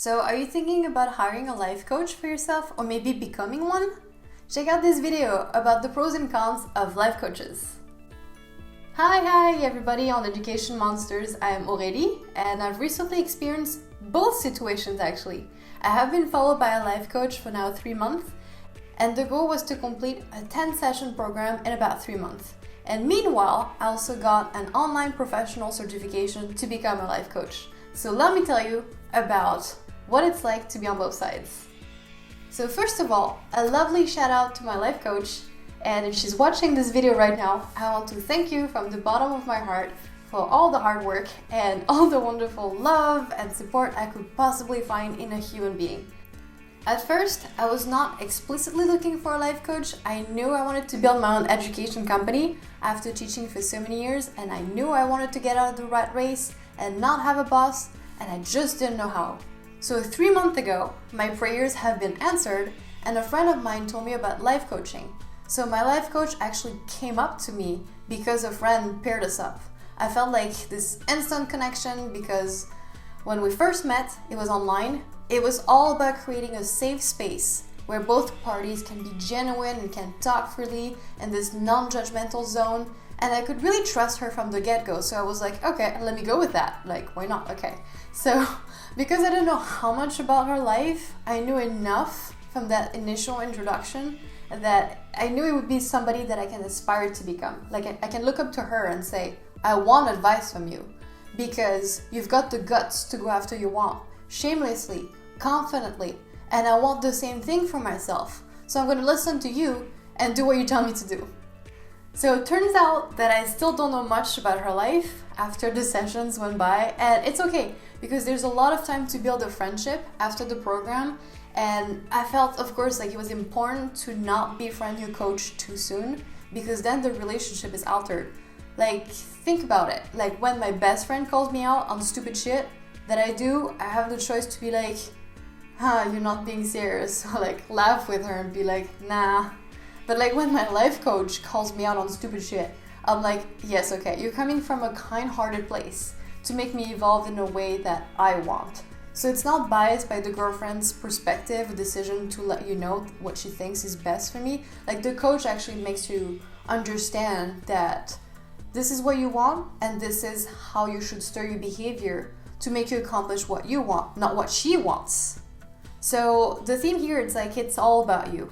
So are you thinking about hiring a life coach for yourself or maybe becoming one? Check out this video about the pros and cons of life coaches. Hi everybody on Education Monsters, I am Aurelie and I've recently experienced both situations actually. I have been followed by a life coach for now 3 months and the goal was to complete a 10-session program in about 3 months. And meanwhile, I also got an online professional certification to become a life coach. So let me tell you about what it's like to be on both sides. So first of all, a lovely shout out to my life coach, and if she's watching this video right now, I want to thank you from the bottom of my heart for all the hard work and all the wonderful love and support I could possibly find in a human being. At first, I was not explicitly looking for a life coach. I knew I wanted to build my own education company after teaching for so many years, and I knew I wanted to get out of the rat race and not have a boss, and I just didn't know how. So 3 months ago, my prayers have been answered, and a friend of mine told me about life coaching. So my life coach actually came up to me because a friend paired us up. I felt like this instant connection because when we first met, it was online. It was all about creating a safe space where both parties can be genuine and can talk freely in this non-judgmental zone. And I could really trust her from the get-go. So I was like, okay, let me go with that. Like, why not? Okay. So because I didn't know how much about her life, I knew enough from that initial introduction that I knew it would be somebody that I can aspire to become. Like I can look up to her and say, I want advice from you because you've got the guts to go after you want, shamelessly, confidently, and I want the same thing for myself. So I'm going to listen to you and do what you tell me to do. So it turns out that I still don't know much about her life after the sessions went by, and it's okay because there's a lot of time to build a friendship after the program, and I felt, of course, like it was important to not befriend your coach too soon because then the relationship is altered. Like, think about it. Like when my best friend calls me out on stupid shit that I do, I have the choice to be like, you're not being serious, or like laugh with her and be like, nah. But like when my life coach calls me out on stupid shit, I'm like, yes, okay, you're coming from a kind-hearted place to make me evolve in a way that I want. So it's not biased by the girlfriend's perspective or decision to let you know what she thinks is best for me. Like the coach actually makes you understand that this is what you want and this is how you should steer your behavior to make you accomplish what you want, not what she wants. So the theme here, it's like it's all about you.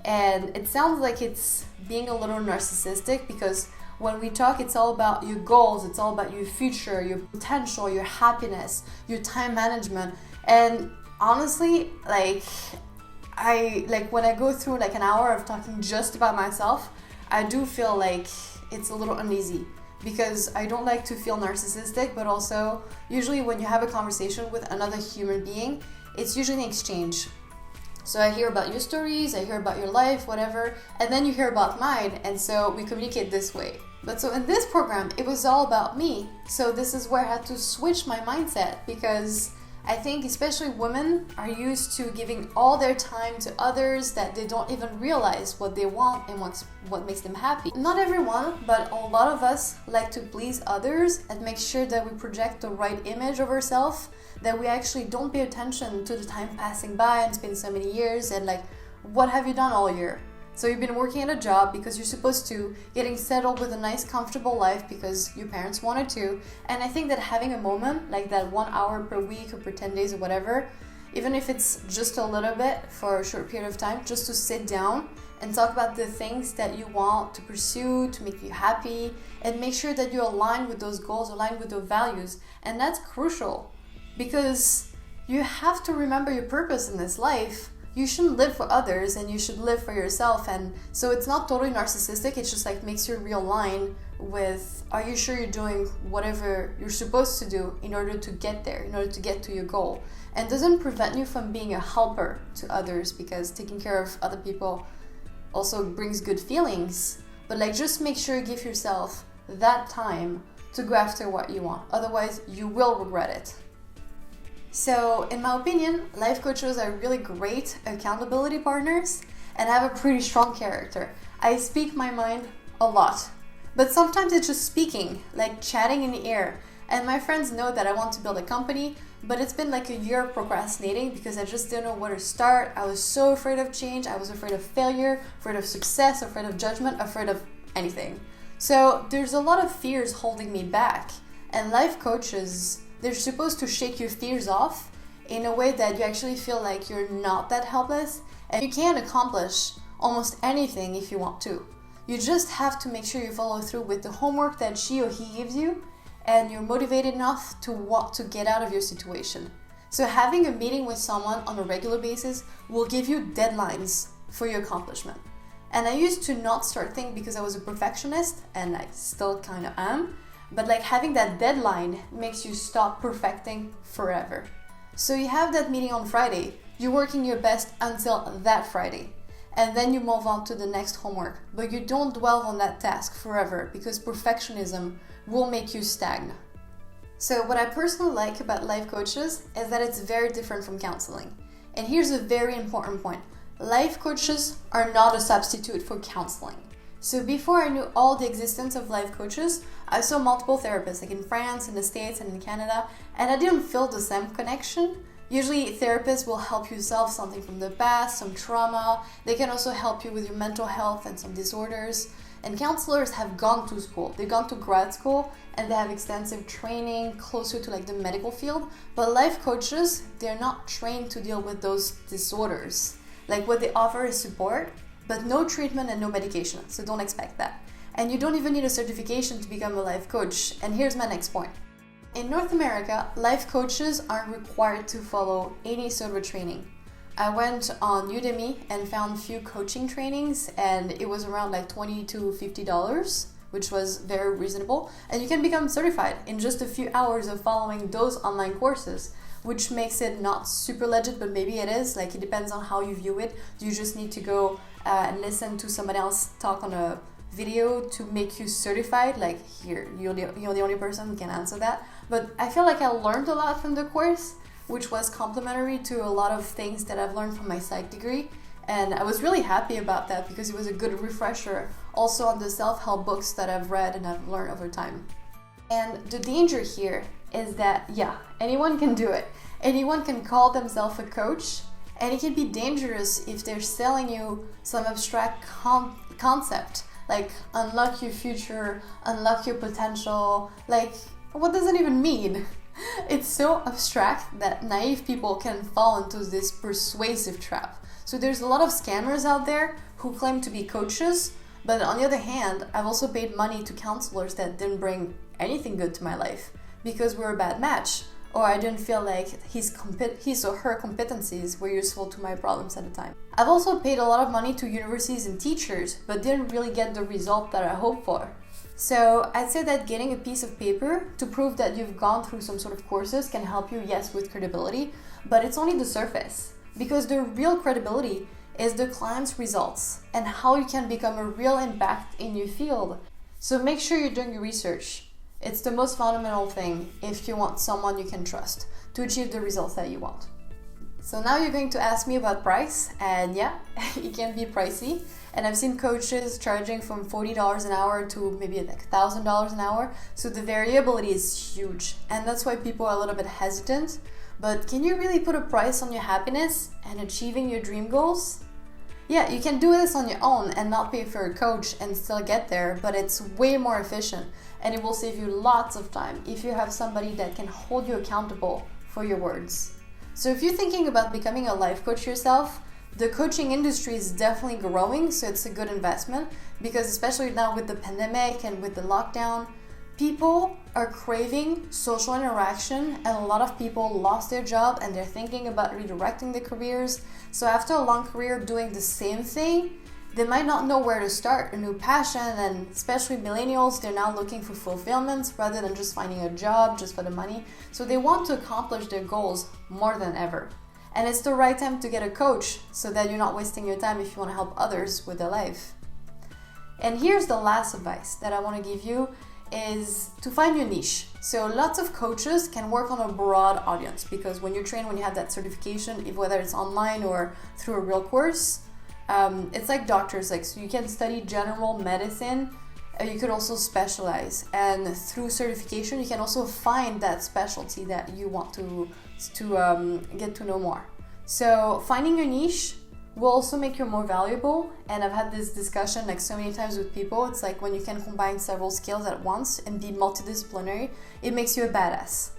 And it sounds like it's being a little narcissistic because when we talk, it's all about your goals, it's all about your future, your potential, your happiness, your time management. And honestly, like when I go through like an hour of talking just about myself, I do feel like it's a little uneasy because I don't like to feel narcissistic, but also usually when you have a conversation with another human being, it's usually an exchange. So I hear about your stories, I hear about your life, whatever, and then you hear about mine, and so we communicate this way. But so in this program, it was all about me. So this is where I had to switch my mindset because I think especially women are used to giving all their time to others that they don't even realize what they want and what makes them happy. Not everyone, but a lot of us like to please others and make sure that we project the right image of ourselves, that we actually don't pay attention to the time passing by and it's been so many years and like, what have you done all year? So you've been working at a job because you're supposed to, getting settled with a nice comfortable life because your parents wanted to, and I think that having a moment like that 1 hour per week or per 10 days or whatever, even if it's just a little bit for a short period of time, just to sit down and talk about the things that you want to pursue, to make you happy, and make sure that you're aligned with those goals, aligned with those values, and that's crucial because you have to remember your purpose in this life. You shouldn't live for others and you should live for yourself, and so it's not totally narcissistic, it's just like makes you realign with, are you sure you're doing whatever you're supposed to do in order to get there, in order to get to your goal, and doesn't prevent you from being a helper to others because taking care of other people also brings good feelings, but like just make sure you give yourself that time to go after what you want, otherwise you will regret it. So in my opinion, life coaches are really great accountability partners and I have a pretty strong character. I speak my mind a lot, but sometimes it's just speaking, like chatting in the air. And my friends know that I want to build a company, but it's been like a year of procrastinating because I just didn't know where to start. I was so afraid of change. I was afraid of failure, afraid of success, afraid of judgment, afraid of anything. So there's a lot of fears holding me back. And life coaches, they're supposed to shake your fears off in a way that you actually feel like you're not that helpless and you can accomplish almost anything if you want to. You just have to make sure you follow through with the homework that she or he gives you and you're motivated enough to want to get out of your situation. So having a meeting with someone on a regular basis will give you deadlines for your accomplishment. And I used to not start things because I was a perfectionist, and I still kind of am, but like having that deadline makes you stop perfecting forever. So you have that meeting on Friday, you're working your best until that Friday, and then you move on to the next homework, but you don't dwell on that task forever because perfectionism will make you stagnant. So what I personally like about life coaches is that it's very different from counseling. And here's a very important point. Life coaches are not a substitute for counseling. So before I knew all the existence of life coaches, I saw multiple therapists, like in France, in the States, and in Canada, and I didn't feel the same connection. Usually therapists will help you solve something from the past, some trauma. They can also help you with your mental health and some disorders. And counselors have gone to school. They've gone to grad school and they have extensive training closer to like the medical field. But life coaches, they're not trained to deal with those disorders. Like what they offer is support, but no treatment and no medication. So don't expect that. And you don't even need a certification to become a life coach. And here's my next point. In North America, life coaches aren't required to follow any sort of training. I went on Udemy and found a few coaching trainings and it was around like $20 to $50, which was very reasonable. And you can become certified in just a few hours of following those online courses, which makes it not super legit, but maybe it is. Like it depends on how you view it. You just need to go and listen to someone else talk on a video to make you certified. Like here, you're the only person who can answer that. But I feel like I learned a lot from the course, which was complementary to a lot of things that I've learned from my psych degree. And I was really happy about that because it was a good refresher also on the self-help books that I've read and I've learned over time. And the danger here is that, yeah, anyone can do it. Anyone can call themselves a coach, and it can be dangerous if they're selling you some abstract concept, like unlock your future, unlock your potential. Like, what does it even mean? It's so abstract that naive people can fall into this persuasive trap. So there's a lot of scammers out there who claim to be coaches, but on the other hand, I've also paid money to counselors that didn't bring anything good to my life because we're a bad match, or I didn't feel like his or her competencies were useful to my problems at the time. I've also paid a lot of money to universities and teachers, but didn't really get the result that I hoped for. So I'd say that getting a piece of paper to prove that you've gone through some sort of courses can help you, yes, with credibility, but it's only the surface, because the real credibility is the client's results and how you can become a real impact in your field. So make sure you're doing your research. It's the most fundamental thing if you want someone you can trust to achieve the results that you want. So now you're going to ask me about price, and yeah, it can be pricey. And I've seen coaches charging from $40 an hour to maybe like $1,000 an hour. So the variability is huge, and that's why people are a little bit hesitant. But can you really put a price on your happiness and achieving your dream goals? Yeah, you can do this on your own and not pay for a coach and still get there, but it's way more efficient and it will save you lots of time if you have somebody that can hold you accountable for your words. So if you're thinking about becoming a life coach yourself, the coaching industry is definitely growing, so it's a good investment because especially now with the pandemic and with the lockdown, people are craving social interaction, and a lot of people lost their job and they're thinking about redirecting their careers. So after a long career doing the same thing, they might not know where to start a new passion, and especially millennials, they're now looking for fulfillment rather than just finding a job just for the money. So they want to accomplish their goals more than ever. And it's the right time to get a coach so that you're not wasting your time if you want to help others with their life. And here's the last advice that I want to give you is to find your niche. So lots of coaches can work on a broad audience because when you train, when you have that certification, whether it's online or through a real course, it's like doctors, like so you can study general medicine, you could also specialize, and through certification you can also find that specialty that you want to to get to know more. So finding your niche will also make you more valuable, and I've had this discussion like so many times with people. It's like when you can combine several skills at once and be multidisciplinary, it makes you a badass.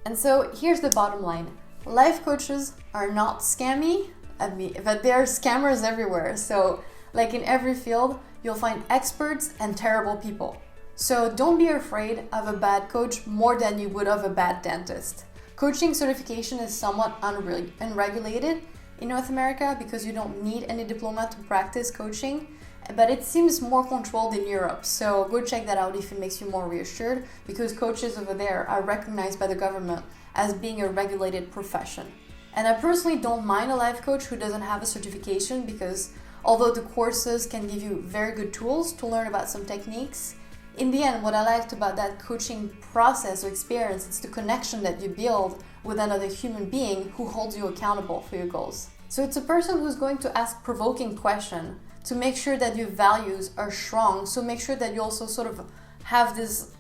And so here's the bottom line. Life coaches are not scammy, but there are scammers everywhere. So like in every field, you'll find experts and terrible people. So don't be afraid of a bad coach more than you would of a bad dentist. Coaching certification is somewhat unregulated in North America because you don't need any diploma to practice coaching, but it seems more controlled in Europe. So go check that out if it makes you more reassured, because coaches over there are recognized by the government as being a regulated profession. And I personally don't mind a life coach who doesn't have a certification, because although the courses can give you very good tools to learn about some techniques, in the end, what I liked about that coaching process or experience, it's the connection that you build with another human being who holds you accountable for your goals. So it's a person who's going to ask provoking questions to make sure that your values are strong. So make sure that you also sort of have this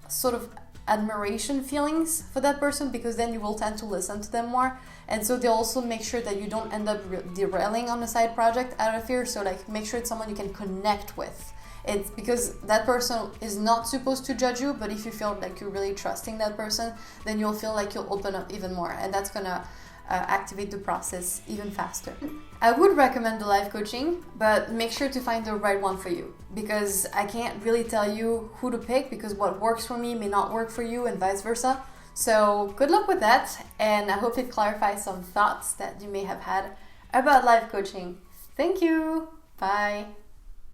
sort of admiration feelings for that person, because then you will tend to listen to them more. And so they'll also make sure that you don't end up derailing on a side project out of fear. So like make sure it's someone you can connect with. It's because that person is not supposed to judge you, but if you feel like you're really trusting that person, then you'll feel like you'll open up even more, and that's gonna activate the process even faster. I would recommend the life coaching, but make sure to find the right one for you, because I can't really tell you who to pick, because what works for me may not work for you and vice versa. So good luck with that, and I hope it clarifies some thoughts that you may have had about life coaching. Thank you. Bye.